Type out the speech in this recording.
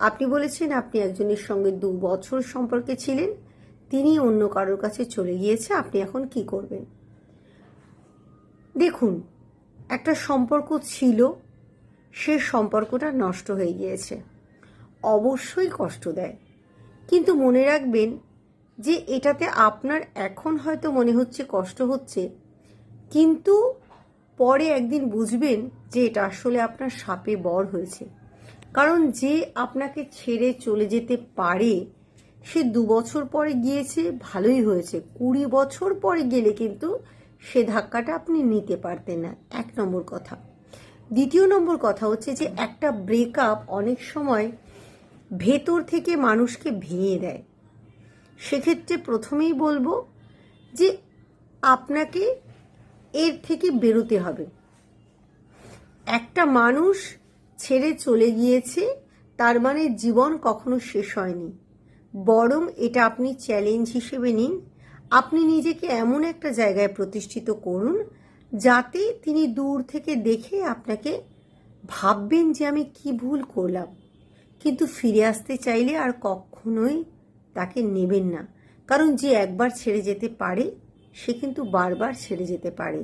আপনি বলেছেন আপনি একজনের সঙ্গে 2 বছর সম্পর্কে ছিলেন, তিনি অন্য কারোর কাছে চলে গিয়েছে, আপনি এখন কি করবেন? দেখুন, একটা সম্পর্ক ছিল, সে সম্পর্কটা নষ্ট হয়ে গিয়েছে, অবশ্যই কষ্ট দেয়, কিন্তু মনে রাখবেন যে এটাতে আপনার এখন হয়তো মনে হচ্ছে কষ্ট হচ্ছে, কিন্তু পরে একদিন বুঝবেন যে এটা আসলে আপনার শাপে বর হয়েছে। কারণ যে আপনাকে ছেড়ে চলে যেতে পারে, সে 2 বছর পরে গিয়েছে, ভালোই হয়েছে। 20 বছর পরে গেলে কিন্তু সে ধাক্কাটা আপনি নিতে পারতেন না, 1 নম্বর কথা। দ্বিতীয় নম্বর কথা হচ্ছে যে একটা ব্রেকআপ অনেক সময় ভেতর থেকে মানুষকে ভেঙে দেয়। সেক্ষেত্রে প্রথমেই বলবো যে আপনাকে এর থেকে বেরোতে হবে। একটা মানুষ ছেড়ে চলে গিয়েছে, তার মানে জীবন কখনো শেষ হয়নি, বরং এটা আপনি চ্যালেঞ্জ হিসেবে নিন। আপনি নিজেকে এমন একটা জায়গায় প্রতিষ্ঠিত করুন যাতে তিনি দূর থেকে দেখে আপনাকে ভাববেন যে আমি কি ভুল করলাম, কিন্তু ফিরে আসতে চাইলে আর কখনোই তাকে নেবেন না। কারণ যে একবার ছেড়ে যেতে পারে সে কিন্তু বারবার ছেড়ে যেতে পারে।